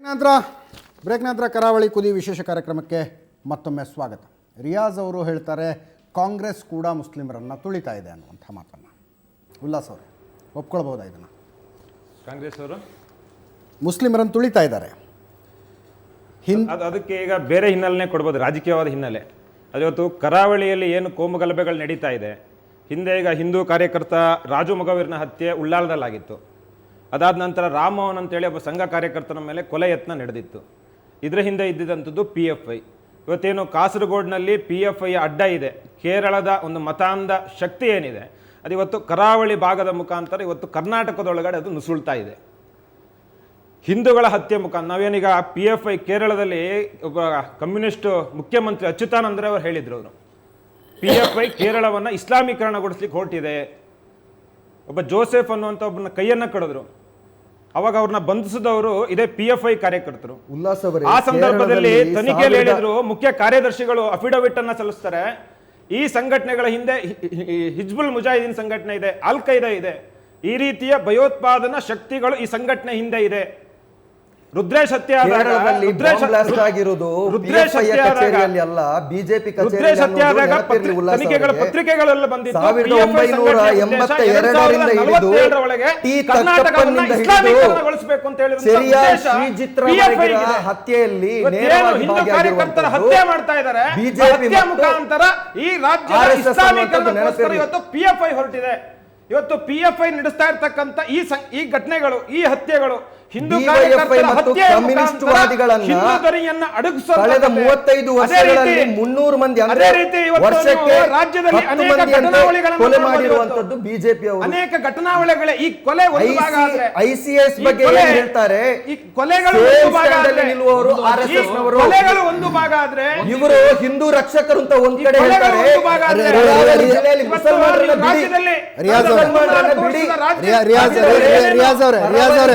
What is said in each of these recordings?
Break ನಂತರ ಕರಾವಳಿ ಕುದಿ ವಿಶೇಷ ಕಾರ್ಯಕ್ರಮಕ್ಕೆ ಮತ್ತೊಮ್ಮೆ ಸ್ವಾಗತ. ರಿಯಾಜ್ ಅವರು ಹೇಳ್ತಾರೆ ಕಾಂಗ್ರೆಸ್ ಕೂಡ ಮುಸ್ಲಿಮರನ್ನು ತುಳಿತಾ ಇದೆ ಅನ್ನುವಂಥ ಮಾತನ್ನು. ಉಲ್ಲಾಸ್ ಅವರು ಒಪ್ಕೊಳ್ಬೋದಾ ಇದನ್ನು? ಕಾಂಗ್ರೆಸ್ ಅವರು ಮುಸ್ಲಿಮರನ್ನು ತುಳಿತಾ ಇದ್ದಾರೆ, ಅದಕ್ಕೆ ಈಗ ಬೇರೆ ಹಿನ್ನೆಲೆನೇ ಕೊಡ್ಬೋದು, ರಾಜಕೀಯವಾದ ಹಿನ್ನೆಲೆ. ಅದಿವತ್ತು ಕರಾವಳಿಯಲ್ಲಿ ಏನು ಕೋಮುಗಲಭೆಗಳು ನಡೀತಾ ಇದೆ, ಹಿಂದೆ ಈಗ ಹಿಂದೂ ಕಾರ್ಯಕರ್ತ ರಾಜು ಮೊಗವೀರನ ಹತ್ಯೆ ಉಳ್ಳಾಲದಲ್ಲಾಗಿತ್ತು. ಅದಾದ ನಂತರ ರಾಮಮೋಹನ್ ಅಂತೇಳಿ ಒಬ್ಬ ಸಂಘ ಕಾರ್ಯಕರ್ತನ ಮೇಲೆ ಕೊಲೆ ಯತ್ನ ನಡೆದಿತ್ತು. ಇದರ ಹಿಂದೆ ಇದ್ದಿದ್ದಂಥದ್ದು PFI. ಇವತ್ತೇನು ಕಾಸರಗೋಡಿನಲ್ಲಿ PFI ಅಡ್ಡ ಇದೆ, ಕೇರಳದ ಒಂದು ಮತಾಂಧ ಶಕ್ತಿ ಏನಿದೆ ಅದು ಇವತ್ತು ಕರಾವಳಿ ಭಾಗದ ಮುಖಾಂತರ ಇವತ್ತು ಕರ್ನಾಟಕದೊಳಗಡೆ ಅದು ನುಸುಳ್ತಾ ಇದೆ. ಹಿಂದೂಗಳ ಹತ್ಯೆ ಮುಖಾಂತರ ನಾವೇನೀಗ PFI ಕೇರಳದಲ್ಲಿ ಒಬ್ಬ ಕಮ್ಯುನಿಸ್ಟ್ ಮುಖ್ಯಮಂತ್ರಿ ಅಚ್ಯುತಾನಂದ್ರ ಅವರು ಹೇಳಿದ್ರು, ಅವರು PFI ಕೇರಳವನ್ನು ಇಸ್ಲಾಮೀಕರಣಗೊಳಿಸ್ಲಿಕ್ಕೆ ಹೊರಟಿದೆ. ಒಬ್ಬ ಜೋಸೆಫ್ ಅನ್ನುವಂಥ ಒಬ್ಬನ ಕೈಯನ್ನ ಕಡಿದ್ರು. ಅವಾಗ ಅವ್ರನ್ನ ಬಂಧಿಸಿದವರು ಇದೇ PFI ಕಾರ್ಯಕರ್ತರು. ಆ ಸಂದರ್ಭದಲ್ಲಿ ತನಿಖೆಯಲ್ಲಿ ಹೇಳಿದ್ರು, ಮುಖ್ಯ ಕಾರ್ಯದರ್ಶಿಗಳು ಅಫಿಡವಿಟ್ ಅನ್ನ ಸಲ್ಲಿಸ್ತಾರೆ, ಈ ಸಂಘಟನೆಗಳ ಹಿಂದೆ ಹಿಜ್ಬುಲ್ ಮುಜಾಹಿದೀನ್ ಸಂಘಟನೆ ಇದೆ, ಅಲ್ ಖೈದಾ ಇದೆ, ಈ ರೀತಿಯ ಭಯೋತ್ಪಾದನಾ ಶಕ್ತಿಗಳು ಈ ಸಂಘಟನೆ ಹಿಂದೆ ಇದೆ. ರುದ್ರೇಶ್ ಹತ್ಯೆ ಪತ್ರಿಕೆಗಳೆಲ್ಲ ಬಂದಿತ್ತು. ಕರ್ನಾಟಕಗೊಳಿಸಬೇಕು ಅಂತ ಹತ್ಯೆಯಲ್ಲಿ ಹಿಂದೂ ಕಾರ್ಯಕರ್ತರ ಹತ್ಯೆ ಮಾಡ್ತಾ ಇದ್ದಾರೆ. ಹತ್ಯೆ ಮುಖಾಂತರ ಈ ರಾಜ್ಯದ ಇಸ್ಲಾಮೀಕರಣಕ್ಕೋಸ್ಕರ ಇವತ್ತು PFI ಹೊರಟಿದೆ. ಇವತ್ತು PFI ನಡೆಸ್ತಾ ಇರ್ತಕ್ಕಂಥ ಈ ಘಟನೆಗಳು, ಈ ಹತ್ಯೆಗಳು ಹಿಂದೂ ಕಾರ್ಯಕರ್ತರ ಹತ್ಯೆ ಕಳೆದ 35 ವರ್ಷಗಳಲ್ಲಿ 300 ಮಂದಿ ವರ್ಷಕ್ಕೆ ರಾಜ್ಯದಲ್ಲಿ ಅನೇಕ ಕೊಲೆ ಮಾಡಿರುವಂತದ್ದು ಬಿಜೆಪಿ ಅವರು. ಅನೇಕ ಘಟನಾವಳಿಗಳೇ ಈ ಕೊಲೆ ಒಂದು ಭಾಗ ಆದ್ರೆ ICS ಬಗ್ಗೆ ಏನು ಹೇಳ್ತಾರೆ, ಈ ಕೊಲೆಗಳು ಒಂದು ಭಾಗ ಆದ್ರೆ ನಿಲ್ಲುವವರು RSS ನವರು, ಕೊಲೆಗಳು ಒಂದು ಭಾಗ ಆದ್ರೆ ಇವರು ಹಿಂದೂ ರಕ್ಷಕರು ಅಂತ ಒಂದ್ ಕಡೆ ಹೇಳ್ತಾರೆ.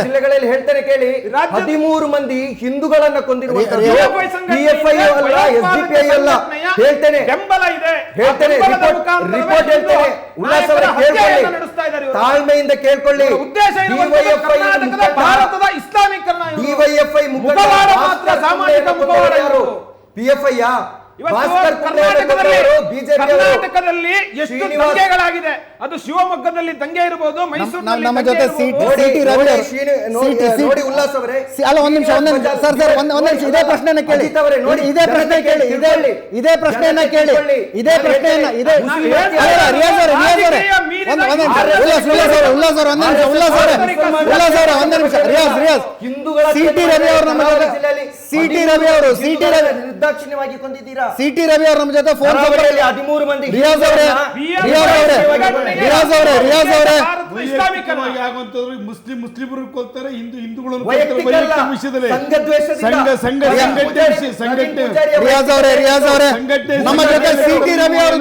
ಜಿಲ್ಲೆಗಳಲ್ಲಿ ಹೇಳ್ತಾರೆ ಕೇಳಿ, 13 ಮಂದಿ ಹಿಂದೂಗಳನ್ನ ಕೊಂದಿರುವಂತಹ PFI ಅಲ್ಲ, SDPI ಅಲ್ಲ. ಹೇಳ್ತೇನೆ ರಿಪೋರ್ಟ್ ಹೇಳ್ತೇನೆ, ಉಲ್ಲಾಸ್ ಅವರೇ ಕೇಳ್ಕೊಳ್ಳಿ, ತಾಳ್ಮೆಯಿಂದ ಕೇಳ್ಕೊಳ್ಳಿ. ಭಾರತದ ಇಸ್ಲಾಮೀಕರಣ DYFI ಮುಖವಾಡ ಮಾತ್ರ, ಸಾಮಾಜಿಕ ಮುಖವಾಡ ಇವರು. PFI ಕರ್ನಾಟಕದಲ್ಲಿ ಎಷ್ಟು ದಂಗೆಗಳಾಗಿದೆ, ಅದು ಶಿವಮೊಗ್ಗದಲ್ಲಿ ದಂಗೆ ಇರಬಹುದು, ಮೈಸೂರಿನಲ್ಲಿ ನಮ್ಮ ಜೊತೆ ನೋಡಿ ಉಲ್ಲಾಸ್ ಅವರೇ. ಅಲ್ಲ, ಒಂದ್ ನಿಮಿಷ ಸರ್, ಒಂದ್ ನಿಮಿಷ ಇದೇ ಪ್ರಶ್ನೆಯನ್ನ ಕೇಳಿ, ಇದೇ ಪ್ರಶ್ನೆಯನ್ನ ಕೇಳಿ CT ರವಿ ಅವರು ನಿರ್ದಾಕ್ಷಿಣ್ಯವಾಗಿ ಕೊಂದಿದ್ದೀರಾ. CT ರವಿ ಅವರು ನಮ್ಮ ಜೊತೆ ಫೋನ್ 13 ಮಂದಿ ರಿಯಾಜ್ ಅವರೇ ಮುಸ್ಲಿಮರು ಕೊಲ್ತಾರೆ, ಹಿಂದೂಗಳನ್ನು ರಿಯಾಜ್ ಅವರೇ ನಮ್ಮ ಜೊತೆ CT ರವಿ ಅವರು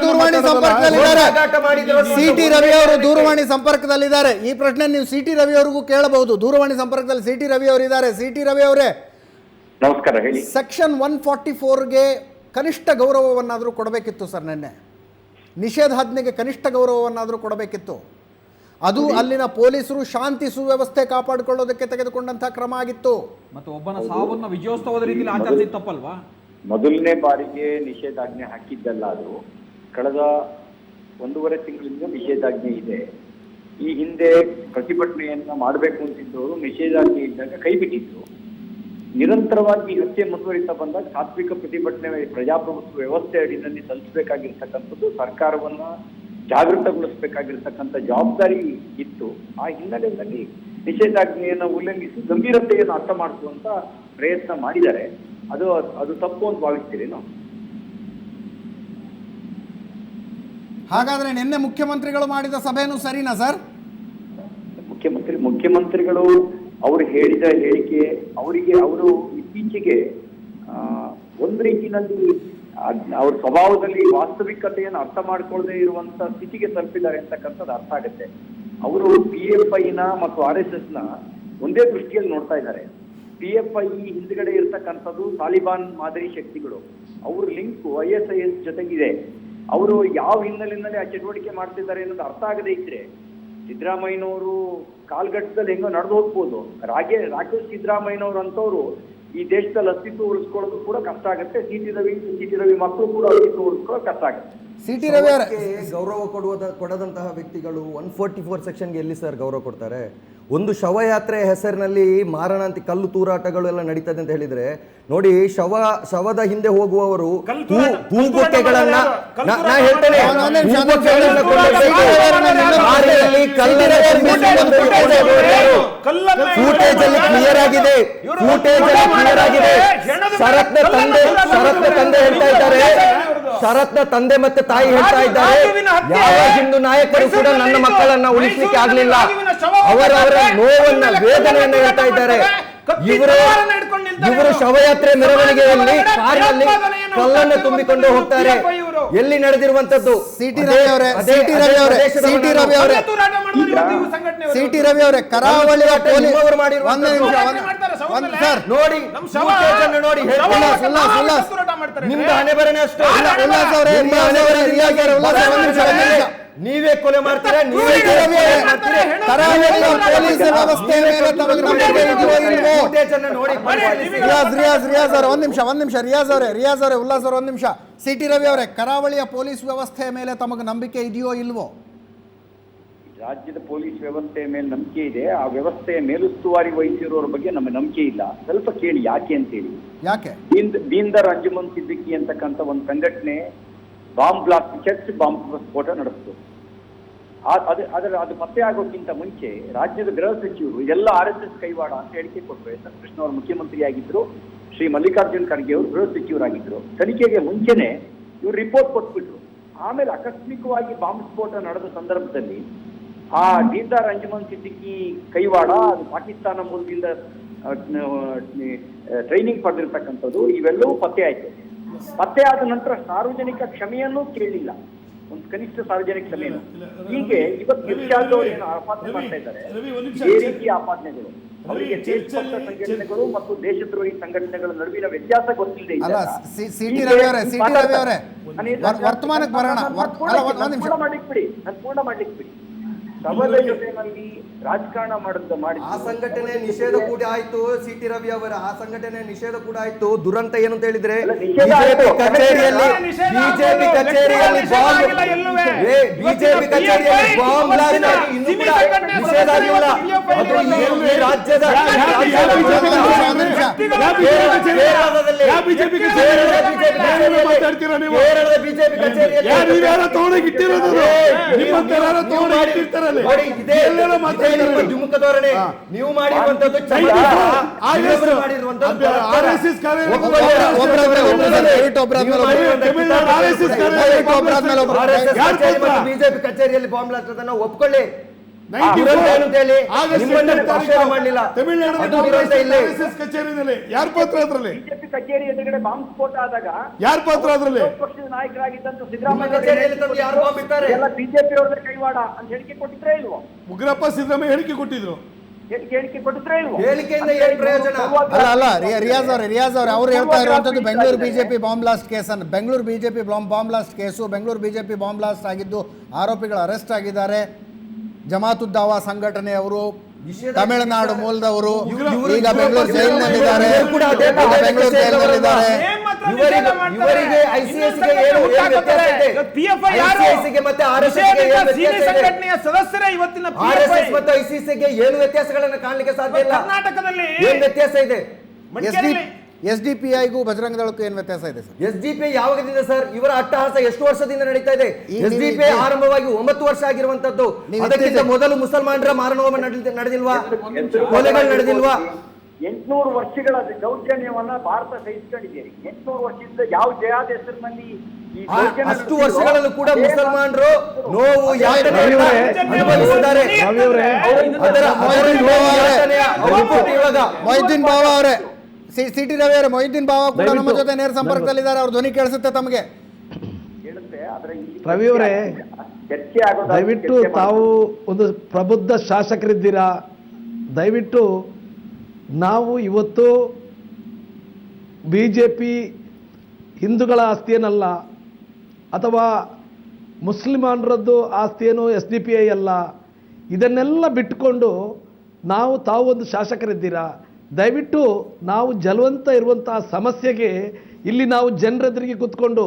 ದೂರವಾಣಿ ಸಂಪರ್ಕದಲ್ಲಿದ್ದಾರೆ. ಈ ಪ್ರಶ್ನೆ ನೀವು CT ರವಿ ಅವರಿಗೂ ಕೇಳಬಹುದು. ದೂರವಾಣಿ ಸಂಪರ್ಕದಲ್ಲಿ CT ರವಿ ಅವರು ಇದ್ದಾರೆ. CT ರವಿ ಅವರೇ ನಮಸ್ಕಾರ, ಹೇಳಿ. ಸೆಕ್ಷನ್ 144ಗೆ ಕನಿಷ್ಠ ಗೌರವವನ್ನಾದರೂ ಕೊಡಬೇಕಿತ್ತು ಸರ್. ನಿನ್ನೆ ನಿಷೇಧಾಜ್ಞೆಗೆ ಕನಿಷ್ಠ ಗೌರವವನ್ನಾದರೂ ಕೊಡಬೇಕಿತ್ತು. ಅದು ಅಲ್ಲಿನ ಪೊಲೀಸರು ಶಾಂತಿ ಸುವ್ಯವಸ್ಥೆ ಕಾಪಾಡಿಕೊಳ್ಳೋದಕ್ಕೆ ತೆಗೆದುಕೊಂಡಂತಹ ಕ್ರಮ ಆಗಿತ್ತು. ಮತ್ತು ಒಬ್ಬನ ಸಾವನ್ನ ವಿಜಯೋತ್ಸವದ ರೀತಿಯಲ್ಲಿ ಆಚರಿಸಿದ್ದು ತಪ್ಪಲ್ವಾ? ಮೊದಲನೇ ಬಾರಿಗೆ ನಿಷೇಧಾಜ್ಞೆ ಹಾಕಿದ್ದಲ್ಲ, ಅದು ಕಳೆದ 1.5 ತಿಂಗಳಿಂದ ನಿಷೇಧಾಜ್ಞೆ ಇದೆ. ಈ ಹಿಂದೆ ಪ್ರತಿಭಟನೆಯನ್ನ ಮಾಡಬೇಕು ಅಂತಿದ್ದವರು ನಿಷೇಧಾಜ್ಞೆ ಇದ್ದಾಗ ಕೈ ಬಿಟ್ಟಿದ್ರು. ನಿರಂತರವಾಗಿ ಹತ್ಯೆ ಮುಂದುವರಿತಾ ಬಂದಾಗ ಸಾತ್ವಿಕ ಪ್ರತಿಭಟನೆ ಪ್ರಜಾಪ್ರಭುತ್ವ ವ್ಯವಸ್ಥೆ ಅಡಿನಲ್ಲಿ ಸಲ್ಲಿಸಬೇಕಾಗಿರ್ತಕ್ಕಂಥದ್ದು ಸರ್ಕಾರವನ್ನ ಜಾಗೃತಗೊಳಿಸಬೇಕಾಗಿರ್ತಕ್ಕಂಥ ಜವಾಬ್ದಾರಿ ಇತ್ತು. ಆ ಹಿನ್ನೆಲೆಯಲ್ಲಿ ನಿಷೇಧಾಜ್ಞೆಯನ್ನು ಉಲ್ಲಂಘಿಸಿ ಗಂಭೀರತೆಯನ್ನು ಅರ್ಥ ಮಾಡಿಸುವಂತ ಪ್ರಯತ್ನ ಮಾಡಿದ್ದಾರೆ. ಅದು ತಪ್ಪು ಅಂತ ಭಾವಿಸ್ತೀರಿ ನಾವು. ಹಾಗಾದ್ರೆ ನಿನ್ನೆ ಮುಖ್ಯಮಂತ್ರಿಗಳು ಮಾಡಿದ ಸಭೆನೂ ಸರಿನಾ ಸರ್? ಮುಖ್ಯಮಂತ್ರಿಗಳು ಅವರು ಹೇಳಿದ ಹೇಳಿಕೆ, ಅವರು ಇತ್ತೀಚೆಗೆ ಒಂದು ರೀತಿಯಲ್ಲಿ ಅವ್ರ ಸ್ವಭಾವದಲ್ಲಿ ವಾಸ್ತವಿಕತೆಯನ್ನು ಅರ್ಥ ಮಾಡ್ಕೊಳ್ಳದೆ ಇರುವಂತ ಸ್ಥಿತಿಗೆ ತಲುಪಿದ್ದಾರೆ ಅಂತಕ್ಕಂಥದ್ದು ಅರ್ಥ ಆಗುತ್ತೆ. ಅವರು PFIನ ಮತ್ತು RSSನ ಒಂದೇ ದೃಷ್ಟಿಯಲ್ಲಿ ನೋಡ್ತಾ ಇದ್ದಾರೆ. PFI ಹಿಂದ್ಗಡೆ ಇರ್ತಕ್ಕಂಥದ್ದು ತಾಲಿಬಾನ್ ಮಾದರಿ ಶಕ್ತಿಗಳು, ಅವ್ರ ಲಿಂಕ್ ISIS ಜೊತೆಗಿದೆ. ಅವರು ಯಾವ ಹಿನ್ನೆಲೆಯಲ್ಲಿ ಆ ಚಟುವಟಿಕೆ ಮಾಡ್ತಿದ್ದಾರೆ ಅನ್ನೋದು ಅರ್ಥ ಆಗದೆ ಇದ್ರೆ ಸಿದ್ದರಾಮಯ್ಯನವರು ಕಾಲ್ಗಟ್ಟದಲ್ಲಿ ಹೆಂಗೋ ನಡೆದು ಹೋಗ್ಬೋದು. ರಾಕೇಶ್ ಸಿದ್ದರಾಮಯ್ಯನವರು ಅಂತವ್ರು ಈ ದೇಶದಲ್ಲಿ ಅಸ್ತಿತ್ವ ಉಳಿಸ್ಕೊಳ್ಳೋದು ಕೂಡ ಕಷ್ಟ ಆಗುತ್ತೆ. ಸಿ ಟಿ ರವಿ ಮಕ್ಕಳು ಕೂಡ ಅಸ್ತಿತ್ವ ಉಳಿಸ್ಕೊಳ್ಳೋದು ಕಷ್ಟ ಆಗುತ್ತೆ. ಸಿ ಟಿ ರವಿ ಅವರ ಗೌರವ ಕೊಡದಂತಹ ವ್ಯಕ್ತಿಗಳು 144 ಸೆಕ್ಷನ್ಗೆ ಎಲ್ಲಿ ಸರ್ ಗೌರವ ಕೊಡ್ತಾರೆ? ಒಂದು ಶವಯಾತ್ರೆ ಹೆಸರಿನಲ್ಲಿ ಮಾರಣಾಂತಿ ಕಲ್ಲು ತೂರಾಟಗಳು ಎಲ್ಲ ನಡೀತದೆ ಅಂತ ಹೇಳಿದ್ರೆ ನೋಡಿ, ಶವದ ಹಿಂದೆ ಹೋಗುವವರು ಹೂಗುಕ್ಕೆಗಳನ್ನ ನಾ ಹೇಳ್ತೇನೆ, ಫೂಟೇಜ್ ಅಲ್ಲಿ ಕ್ಲಿಯರ್ ಆಗಿದೆ, ಶರತ್ನ ತಂದೆ ಹೇಳ್ತಾ ಇದ್ದಾರೆ, ಶರತ್ನ ತಂದೆ ಮತ್ತೆ ತಾಯಿ ಹೇಳ್ತಾ ಇದ್ದಾರೆ, ಯಾವ ಹಿಂದೂ ನಾಯಕರು ಕೂಡ ನನ್ನ ಮಕ್ಕಳನ್ನ ಉಳಿಸ್ಲಿಕ್ಕೆ ಆಗ್ಲಿಲ್ಲ, ಅವರವರ ನೋವನ್ನ ವೇದನೆಯನ್ನ ಹೇಳ್ತಾ ಇದ್ದಾರೆ. ಇವರು ಶವಯಾತ್ರೆ ಮೆರವಣಿಗೆಯಲ್ಲಿ ಕಾರಿನಲ್ಲಿ ಕಲ್ಲನ್ನು ತುಂಬಿಕೊಂಡು ಹೋಗ್ತಾರೆ. ಎಲ್ಲಿ ನಡೆದಿರುವಂತದ್ದು? ಸಿ ಟಿ ರವಿ ಅವರೇ ಕರಾವಳಿಯ ಪೊಲೀಸ್ ನೋಡಿ, ನಿಮ್ದು ಹಣೆ ಬರನೇ ಅಷ್ಟು. ನೀವೇ ಕೊಲೆ ಮಾಡ್ತೀರಾ, ನೀವೇ ಕರಾವಳಿಯ ಪೊಲೀಸ್ ವ್ಯವಸ್ಥೆ ಮೇಲೆ ತಮಗೆ ನಂಬಿಕೆ ಇದೆಯೋ ಇಲ್ವೋ? ರಿಯಾಜ್ ಅವರೇ ಒಂದ್ ನಿಮಿಷ ರಿಯಾಜ್ ಅವರೇ ಉಲ್ಲಾಸ್ ಅವರೇ ಒಂದ್ ನಿಮಿಷ. ಸಿ ಟಿ ರವಿ ಅವರೇ ಕರಾವಳಿಯ ಪೊಲೀಸ್ ವ್ಯವಸ್ಥೆಯ ಮೇಲೆ ತಮಗೆ ನಂಬಿಕೆ ಇದೆಯೋ ಇಲ್ವೋ? ರಾಜ್ಯದ ಪೊಲೀಸ್ ವ್ಯವಸ್ಥೆಯ ಮೇಲೆ ನಂಬಿಕೆ ಇದೆ. ಆ ವ್ಯವಸ್ಥೆಯ ಮೇಲುಸ್ತುವಾರಿ ವಹಿಸಿರೋರ ಬಗ್ಗೆ ನಮಗೆ ನಂಬಿಕೆ ಇಲ್ಲ. ಸ್ವಲ್ಪ ಕೇಳಿ ಯಾಕೆ ಅಂತೇಳಿ. ಯಾಕೆ? ದೀನ್ದರ್ ಅಂಜುಮನ್ ಸಿದ್ದಿಕಿ ಅಂತಕ್ಕಂಥ ಒಂದು ಸಂಘಟನೆ ಬಾಂಬ್ ಬ್ಲಾಸ್ಟ್, ಚರ್ಚ್ ಬಾಂಬ್ ಸ್ಫೋಟ ನಡೆಸಿತು. ಅದು ಪತ್ತೆ ಆಗೋಕ್ಕಿಂತ ಮುಂಚೆ ರಾಜ್ಯದ ಗೃಹ ಸಚಿವರು ಇದೆಲ್ಲ RSS ಕೈವಾಡ ಅಂತ ಹೇಳಿಕೆ ಕೊಟ್ಟರು. ಎಸ್ ಎನ್ ಕೃಷ್ಣ ಅವರು ಮುಖ್ಯಮಂತ್ರಿಯಾಗಿದ್ರು, ಶ್ರೀ ಮಲ್ಲಿಕಾರ್ಜುನ್ ಖರ್ಗೆ ಅವರು ಗೃಹ ಸಚಿವರಾಗಿದ್ರು. ತನಿಖೆಗೆ ಮುಂಚೆನೆ ಇವರು ರಿಪೋರ್ಟ್ ಕೊಟ್ಬಿಟ್ರು. ಆಮೇಲೆ ಆಕಸ್ಮಿಕವಾಗಿ ಬಾಂಬ್ ಸ್ಫೋಟ ನಡೆದ ಸಂದರ್ಭದಲ್ಲಿ ಆ ದೀನ್ದರ್ ಅಂಜುಮನ್ ಸಿದ್ದಿಕಿ ಕೈವಾಡ, ಅದು ಪಾಕಿಸ್ತಾನ ಮೂಲದಿಂದ ಟ್ರೈನಿಂಗ್ ಪಡೆದಿರ್ತಕ್ಕಂಥದ್ದು, ಇವೆಲ್ಲವೂ ಪತ್ತೆ ಆಯ್ತು. ಪತ್ತೆ ಆದ ನಂತರ ಸಾರ್ವಜನಿಕ ಕ್ಷಮೆಯನ್ನೂ ಕೇಳಲಿಲ್ಲ, ಒಂದು ಕನಿಷ್ಠ ಸಾರ್ವಜನಿಕ ಕ್ಷಮೆಯನ್ನು. ಹೀಗೆ ಇವತ್ತು ಇರ್ಷಾದವರು ಏನು ಆಪಾದನೆ ಮಾಡ್ತಾ ಇದ್ದಾರೆ, ಇದೇ ರೀತಿಯ ಆಪಾದನೆಗಳು ಅವರಿಗೆ ದೇಶಭಕ್ತ ಸಂಘಟನೆಗಳು ಮತ್ತು ದೇಶದ್ರೋಹಿ ಸಂಘಟನೆಗಳ ನಡುವಿನ ವ್ಯತ್ಯಾಸ ಗೊತ್ತಿಲ್ಲದೆ ಸಿ ಟಿ ರವಿ ಅವರೇ ವರ್ತಮಾನಕ್ಕೆ ಬರೋಣ. ಪೂರ್ಣ ಮಾಡ್ಲಿಕ್ಕೆ ಬಿಡಿ. ಶವದ ಜೊತೆನಲ್ಲಿ ರಾಜಕಾರಣ ಮಾಡಿ ಆ ಸಂಘಟನೆ ನಿಷೇಧ ಕೂಡ ಆಯ್ತು. ಸಿ ಟಿ ರವಿ ಅವರ ಆ ಸಂಘಟನೆ ನಿಷೇಧ ಕೂಡ ಆಯ್ತು. ದುರಂತ ಏನು ಅಂತ ಹೇಳಿದ್ರೆ ಬಿಜೆಪಿ ಕಚೇರಿಯಲ್ಲಿ ಬಾಂಬ್ ಬ್ಲಾಸ್ಟ್ ಆಗಿ ಇನ್ನೂ ಕೂಡ ನಿಷೇಧ ಆಗಿಲ್ಲ. ಅದು ಈ ರಾಜ್ಯದ ಕೇರಳದ ಬಿಜೆಪಿ ದ್ವಿಮುಖ ಧೋರಣೆ ನೀವು ಮಾಡಿರುವಂತದ್ದು. ಬಿಜೆಪಿ ಕಚೇರಿಯಲ್ಲಿ ಬಾಂಬ್ ಬ್ಲಾಸ್ಟ್ ಅದನ್ನ ಒಪ್ಕೊಳ್ಳಿ. ಯಾರ ಪಾತ್ರ ಅದ್ರಲ್ಲಿ? ಬಿಜೆಪಿ ಕಚೇರಿ ಎದುರುಗಡೆ ಬಾಂಬ್ ಸ್ಫೋಟ ಆದಾಗ ಯಾರ ಪಾತ್ರ ಅದ್ರಲ್ಲಿ? ಪಕ್ಷದ ನಾಯಕರಾಗಿದ್ದಂತ ಸಿದ್ದರಾಮಯ್ಯ ಎಲ್ಲ ಬಿಜೆಪಿ ಅವರ ಕೈವಾಡ ಅಂತ ಹೇಳಿಕೆ ಕೊಟ್ಟಿದ್ರೆ ಇಲ್ವೋ? ಉಗ್ರಪ್ಪ ಸಿದ್ದರಾಮಯ್ಯ ಹೇಳಿಕೆ ಕೊಟ್ಟಿದ್ರು. ಹೇಳಿಕೆ ಕೊಟ್ಟಿದ್ರೆ ಇಲ್ವೋ? ಹೇಳಿಕೆಯಿಂದ ಏನು ಪ್ರಯೋಜನ? ಅಲ್ಲ ರಿಯಾಜ್ ಅವ್ರೆ ಅವ್ರು ಹೇಳ್ತಾ ಇರುವಂತದ್ದು ಬೆಂಗಳೂರು ಬಿಜೆಪಿ ಬಾಂಬ್ ಬ್ಲಾಸ್ಟ್ ಕೇಸನ್ನು. Bengaluru BJP bomb blast case, Bengaluru BJP bomb blast ಆಗಿದ್ದು ಆರೋಪಿಗಳು ಅರೆಸ್ಟ್ ಆಗಿದ್ದಾರೆ. ಜಮಾತುದ್ದಾವಾ ಸಂಘಟನೆಯವರು, ತಮಿಳುನಾಡು ಮೂಲದವರು, ಈಗ ಬೆಂಗಳೂರು ಜೈಲಿನಲ್ಲಿದ್ದಾರೆ. ಇವರಿಗೆ ಐಸಿಎಸ್ಗೆ ಏನು ವ್ಯತ್ಯಾಸ ಇದೆ? ಐಸಿಎಸ್ಗೆ ಮತ್ತೆ ಸದಸ್ಯರೇ ಇವತ್ತಿನ RSS ಮತ್ತು ಐಸಿಎಸ್ಗೆ ಏನು ವ್ಯತ್ಯಾಸಗಳನ್ನು ಕಾಣಲಿಕ್ಕೆ ಸಾಧ್ಯ ಇಲ್ಲ. ಕರ್ನಾಟಕದಲ್ಲಿ ಏನು ವ್ಯತ್ಯಾಸ ಇದೆ? SDPIಗೂ ಬಜರಂಗ ದಳಕ್ಕೂ ಏನು ವ್ಯತ್ಯಾಸ ಇದೆ ಸರ್? SDPI ಯಾವಾಗದಿಂದ ಸರ್? ಇವರ ಅಟ್ಟಹಾಸ ಎಷ್ಟು ವರ್ಷದಿಂದ ನಡೀತಾ ಇದೆ? SDPI ಆರಂಭವಾಗಿ 9 ವರ್ಷ ಆಗಿರುವಂತದ್ದು. ಅದಕ್ಕಿಂತ ಮೊದಲು ಮುಸಲ್ಮಾನರ ಮಾರಣಹೋಮ ನಡೆದಿಲ್ವಾ? ಕೊಲೆಗಳು ನಡೆದಿಲ್ವಾ? 800 ವರ್ಷಗಳ ದೌರ್ಜನ್ಯವನ್ನ ಭಾರತ ಸಹಿಸಿಕೊಂಡಿದೆ. 800 ವರ್ಷದಿಂದ ಯಾವ ಜಯಾದ ಹೆಸರಿನಲ್ಲಿ ಅಷ್ಟು ವರ್ಷಗಳಲ್ಲೂ ಕೂಡ ಮುಸಲ್ಮಾನರು ನೋವು ಅನುಭವಿಸಿದ್ದಾರೆ. ಮೊಹಿದ್ದೀನ್ ಬಾವ ಅವರೇ, ಸಿ ಟಿ ರವಿ ಅವರೇ, ಮೊಹಿದ್ದೀನ್ ಬಾವ ಕೂಡ ನಮ್ಮ ಜೊತೆ ನೇರ ಸಂಪರ್ಕದಲ್ಲಿದ್ದಾರೆ. ಅವ್ರ ಧ್ವನಿ ಕೇಳಿಸುತ್ತೆ ತಮಗೆ? ರವಿಯವರೇ, ದಯವಿಟ್ಟು ತಾವು ಒಂದು ಪ್ರಬುದ್ಧ ಶಾಸಕರಿದ್ದೀರಾ. ದಯವಿಟ್ಟು ನಾವು ಇವತ್ತು BJP ಹಿಂದೂಗಳ ಆಸ್ತಿಯೇನಲ್ಲ, ಅಥವಾ ಮುಸ್ಲಿಮಾನರದ್ದು ಆಸ್ತಿಯೇನು SDPI ಅಲ್ಲ. ಇದನ್ನೆಲ್ಲ ಬಿಟ್ಟುಕೊಂಡು ತಾವು ಒಂದು ಶಾಸಕರಿದ್ದೀರಾ, ದಯವಿಟ್ಟು ನಾವು ಜಲವಂತ ಇರುವಂತಹ ಸಮಸ್ಯೆಗೆ ಇಲ್ಲಿ ನಾವು ಜನರೆದುರಿಗೆ ಕೂತ್ಕೊಂಡು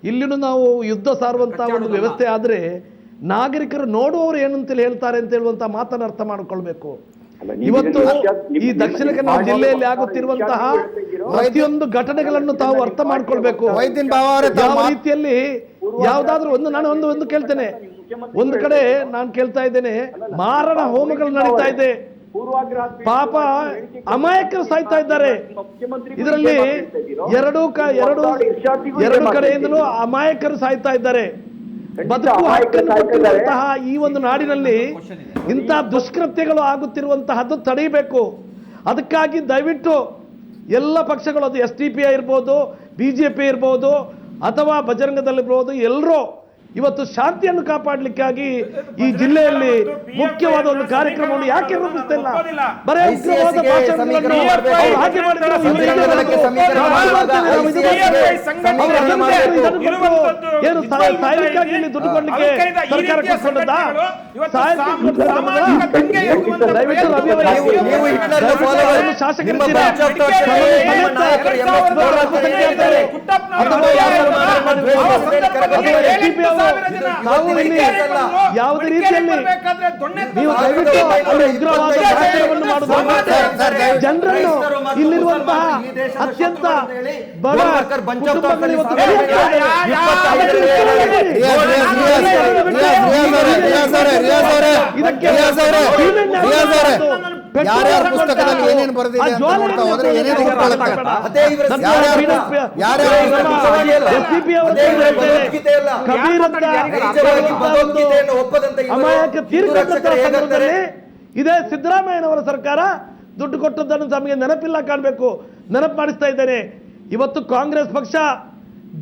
ಇಲ್ಲಿನೂ ನಾವು ಯುದ್ಧ ಸಾರುವಂತಹ ಒಂದು ವ್ಯವಸ್ಥೆ ಆದರೆ ನಾಗರಿಕರು ನೋಡುವವರು ಏನಂತೇಳಿ ಹೇಳ್ತಾರೆ ಅಂತ ಹೇಳುವಂತಹ ಮಾತನ್ನು ಅರ್ಥ ಮಾಡಿಕೊಳ್ಬೇಕು. ಇವತ್ತು ಈ ದಕ್ಷಿಣ ಕನ್ನಡ ಜಿಲ್ಲೆಯಲ್ಲಿ ಆಗುತ್ತಿರುವಂತಹ ಪ್ರತಿಯೊಂದು ಘಟನೆಗಳನ್ನು ತಾವು ಅರ್ಥ ಮಾಡ್ಕೊಳ್ಬೇಕು. ಯಾವ ರೀತಿಯಲ್ಲಿ ಯಾವುದಾದ್ರೂ ಒಂದು ಕೇಳ್ತೇನೆ, ಒಂದು ಕಡೆ ನಾನು ಕೇಳ್ತಾ ಇದ್ದೇನೆ, ಮಾರಣ ಹೋಮಗಳು ನಡೀತಾ ಇದೆ, ಪಾಪ ಅಮಾಯಕರು ಸಾಯ್ತಾ ಇದ್ದಾರೆ. ಇದರಲ್ಲಿ ಎರಡು ಕಡೆಯಿಂದಲೂ ಅಮಾಯಕರು ಸಾಯ್ತಾ ಇದ್ದಾರೆ. ಬದುಕು ಹಕ್ಕನ್ನು ಕೊಟ್ಟಿರುವಂತಹ ಈ ಒಂದು ನಾಡಿನಲ್ಲಿ ಇಂತಹ ದುಷ್ಕೃತ್ಯಗಳು ಆಗುತ್ತಿರುವಂತಹದ್ದು ತಡೆಯಬೇಕು. ಅದಕ್ಕಾಗಿ ದಯವಿಟ್ಟು ಎಲ್ಲ ಪಕ್ಷಗಳು, ಅದು SDPI ಇರ್ಬೋದು, BJP ಇರ್ಬೋದು ಅಥವಾ ಬಜರಂಗದಲ್ಲಿರ್ಬೋದು, ಎಲ್ಲರೂ ಇವತ್ತು ಶಾಂತಿಯನ್ನು ಕಾಪಾಡಲಿಕ್ಕಾಗಿ ಈ ಜಿಲ್ಲೆಯಲ್ಲಿ ಮುಖ್ಯವಾದ ಒಂದು ಕಾರ್ಯಕ್ರಮವನ್ನು ಯಾಕೆ ರೂಪಿಸ್ತಾ ಇಲ್ಲ? ಬರೇ ಉಗ್ರವಾದ ಭಾಷಣಗಳನ್ನು ಹಾಗೆ ಮಾಡಿದ್ರೆ ಏನು ಸಾಯಲಿಕ್ಕಾಗಿ ಇಲ್ಲಿ ದುಡ್ಡು ಕೊಡ್ಲಿಕ್ಕೆ ಸರ್ಕಾರ ಕೊಡ್ಕೊಂಡದ್ದಾ? ಶಾಸಕರಿದ್ದೀರಾ, ಯಾವುದೇ ರೀತಿಯಲ್ಲಿ ನೀವು ದಯವಿಟ್ಟು ಉಗ್ರವಾದ ಭಾಷಣವನ್ನು ಮಾಡುವುದು ಜನರನ್ನು ಇಲ್ಲಿರುವಂತಹ ಅತ್ಯಂತ ಬಡ ಕುಟುಂಬಗಳು ಯಾರ್ಯಾರ ಪುಸ್ತಕದಲ್ಲಿ ಏನೇನು ಬರೆದಿದೆ ಅಂತ ನೋಡ್ತಾ ಹೋದ್ರೆ ಏನೇನು ಇದೇ ಸಿದ್ದರಾಮಯ್ಯನವರ ಸರ್ಕಾರ ದುಡ್ಡು ಕೊಟ್ಟದ್ದನ್ನು ತಮಗೆ ನೆನಪಿಲ್ಲ ಕಾಣಬೇಕು, ನೆನಪು ಮಾಡಿಸ್ತಾ ಇದ್ದೇನೆ. ಇವತ್ತು ಕಾಂಗ್ರೆಸ್ ಪಕ್ಷ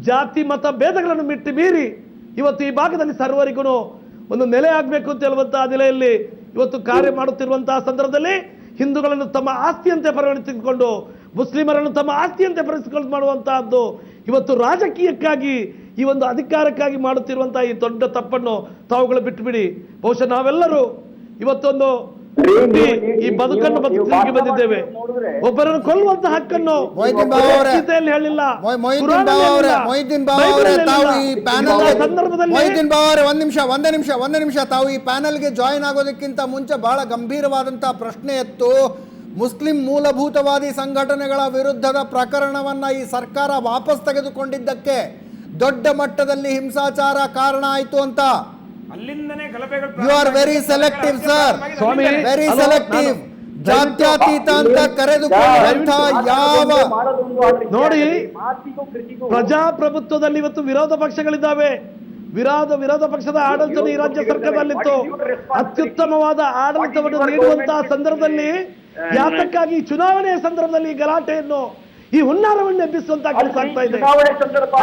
ಜಾತಿ ಮತ ಭೇದಗಳನ್ನು ಮಿಟ್ಟಿ ಮೀರಿ ಇವತ್ತು ಈ ಭಾಗದಲ್ಲಿ ಸರ್ವರಿಗೂ ಒಂದು ನೆಲೆ ಆಗಬೇಕು ಅಂತ ಹೇಳುವಂತಹ ನೆಲೆಯಲ್ಲಿ ಇವತ್ತು ಕಾರ್ಯ ಮಾಡುತ್ತಿರುವಂತಹ ಸಂದರ್ಭದಲ್ಲಿ ಹಿಂದೂಗಳನ್ನು ತಮ್ಮ ಆಸ್ತಿಯಂತೆ ಪರಿಗಣಿಸಿಕೊಂಡು ಮುಸ್ಲಿಮರನ್ನು ತಮ್ಮ ಆಸ್ತಿಯಂತೆ ಪರಿಗಣಿಸಿಕೊಂಡು ಮಾಡುವಂತಹದ್ದು ಇವತ್ತು ರಾಜಕೀಯಕ್ಕಾಗಿ ಈ ಒಂದು ಅಧಿಕಾರಕ್ಕಾಗಿ ಮಾಡುತ್ತಿರುವಂತಹ ಈ ದೊಡ್ಡ ತಪ್ಪನ್ನು ತಾವುಗಳು ಬಿಟ್ಟು ಬಿಡಿ. ಬಹುಶಃ ನಾವೆಲ್ಲರೂ ಇವತ್ತೊಂದು ಈ ಬದುಕನ್ನು ಬದುಕಲಿಕ್ಕೆ ಬಂದಿದ್ದೇವೆ. ಒಬ್ಬರನ್ನು ಕೊಲ್ಲುವಂತ ಹಕ್ಕನ್ನು ಗೀತೆಯಲ್ಲಿ ಹೇಳಿಲ್ಲ, ಒಂದೇ ನಿಮಿಷ ತಾವು ಈ ಪ್ಯಾನಲ್ಗೆ ಜಾಯಿನ್ ಆಗೋದಕ್ಕಿಂತ ಮುಂಚೆ ಬಹಳ ಗಂಭೀರವಾದಂತಹ ಪ್ರಶ್ನೆ ಎತ್ತು. ಮುಸ್ಲಿಂ ಮೂಲಭೂತವಾದಿ ಸಂಘಟನೆಗಳ ವಿರುದ್ಧದ ಪ್ರಕರಣವನ್ನ ಈ ಸರ್ಕಾರ ವಾಪಸ್ ತೆಗೆದುಕೊಂಡಿದ್ದಕ್ಕೆ ದೊಡ್ಡ ಮಟ್ಟದಲ್ಲಿ ಹಿಂಸಾಚಾರ ಕಾರಣ ಆಯಿತು ಅಂತ. You are very selective sir, very selective. ಜಾತ್ಯತೀತ ಅಂತ ಕರೆದುಕೊಂಡಂತ ಯಾವ ನೋಡಿ, ಪ್ರಜಾಪ್ರಭುತ್ವದಲ್ಲಿ ಇವತ್ತು ವಿರೋಧ ಪಕ್ಷಗಳಿದ್ದಾವೆ. ವಿರೋಧ ಪಕ್ಷದ ಆಡಳಿತ ಈ ರಾಜ್ಯ ಸರ್ಕಾರದಲ್ಲಿತ್ತು. ಅತ್ಯುತ್ತಮವಾದ ಆಡಳಿತವನ್ನು ನೀಡುವಂತಹ ಸಂದರ್ಭದಲ್ಲಿ ಯಾತಕ್ಕಾಗಿ ಚುನಾವಣೆಯ ಸಂದರ್ಭದಲ್ಲಿ ಈ ಗಲಾಟೆಯನ್ನು, ಈ ಹುನ್ನಾರವನ್ನು ಎಬ್ಬಿಸುವಂತ ಕೆಲಸ ಆಗ್ತಾ ಇದೆ.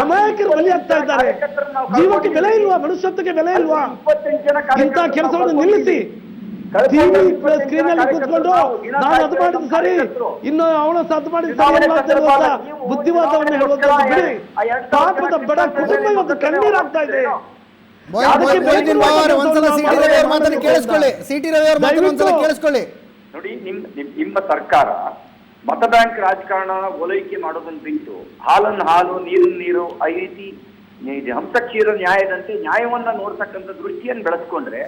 ಅಮಾಯಕರು ಬಲಿಯಾಗ್ತಾ ಇದ್ದಾರೆ. ಜೀವಕ್ಕೆ ಬೆಲೆ ಇಲ್ವಾ? ಮನುಷ್ಯತ್ವಕ್ಕೆ ಬೆಲೆ ಇಲ್ವಾ? ಇಂಥ ಕೆಲಸವನ್ನು ನಿಲ್ಲಿಸಿ ಟಿವಿ ಸ್ಕ್ರೀನ್ ಅಲ್ಲಿ ಕೂತ್ಕೊಂಡು ನಾನು ಅದು ಮಾಡಿದ್ದು ಸರಿ, ಇನ್ನು ಅವನು ಅದು ಮಾಡಿದ್ದು ಸರಿ ಅಂತ ಬುದ್ಧಿವಾದವನ್ನು ಹೇಳುವಂತದ್ದು ಬಿಡಿ. ಪಾಪದ ಬಡ ಕುಟುಂಬ ಇವತ್ತು ಕಣ್ಣೀರಾಗ್ತಾ ಇದೆ. ಕೇಳಿಸ್ಕೊಳ್ಳಿ ನೋಡಿ, ನಿಮ್ಮ ಸರ್ಕಾರ ಮತ ಬ್ಯಾಂಕ್ ರಾಜಕಾರಣ ಓಲೈಕೆ ಮಾಡೋದನ್ನು ಬಿಟ್ಟು ಹಾಲು ನೀರು ಈ ರೀತಿ ಹಂಸಕ್ಷೀರ ನ್ಯಾಯದಂತೆ ನ್ಯಾಯವನ್ನ ನೋಡ್ತಕ್ಕಂಥ ದೃಷ್ಟಿಯನ್ನು ಬೆಳೆಸ್ಕೊಂಡ್ರೆ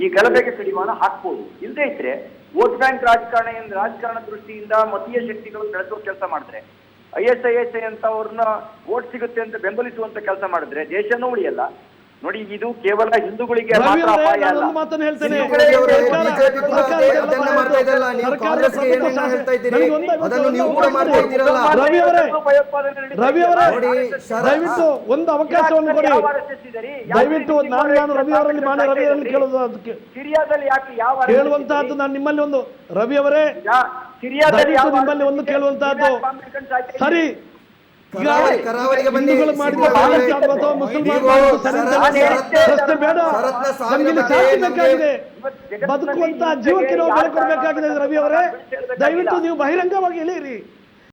ಈ ಗಲಭೆಗೆ ಕಡಿವಾಣ ಹಾಕ್ಬೋದು. ಇಲ್ಲದೇ ಇದ್ರೆ ವೋಟ್ ಬ್ಯಾಂಕ್ ರಾಜಕಾರಣ ದೃಷ್ಟಿಯಿಂದ ಮತೀಯ ಶಕ್ತಿಗಳು ಬೆಳೆಸೋ ಕೆಲಸ ಮಾಡಿದ್ರೆ, ISI ಅಂತ ಅವ್ರನ್ನ ವೋಟ್ ಸಿಗುತ್ತೆ ಅಂತ ಬೆಂಬಲಿಸುವಂತ ಕೆಲಸ ಮಾಡಿದ್ರೆ ದೇಶನೂ ಉಳಿಯಲ್ಲ. ನೋಡಿ, ಇದು ಕೇವಲ ಹಿಂದೂಗಳಿಗೆ ಮಾತ್ರ ಅಪಾಯ ಅಲ್ಲ. ದಯವಿಟ್ಟು ಒಂದು ಅವಕಾಶವನ್ನು ಕೊಡಿ. ದಯವಿಟ್ಟು ನಾನು ರವಿ ಅವರಲ್ಲಿ ಕೇಳೋದು, ಅದಕ್ಕೆ ಕೇಳುವಂತಹದ್ದು ನಾನು ನಿಮ್ಮಲ್ಲಿ ಒಂದು, ರವಿ ಅವರೇ ದಯವಿಟ್ಟು ನಿಮ್ಮಲ್ಲಿ ಒಂದು ಕೇಳುವಂತಹದ್ದು, ಸರಿ ಕರಾವಳಿಗೆ ಬನ್ನಿ. ಬದುಕುವಂತ ಜೀವಕ್ಕೆ ನಾವು ಬೆಲೆ ಕೊಡಬೇಕಾಗಿದೆ. ರವಿ ಅವರೇ ದಯವಿಟ್ಟು ನೀವು ಬಹಿರಂಗವಾಗಿ ಹೇಳಿರಿ.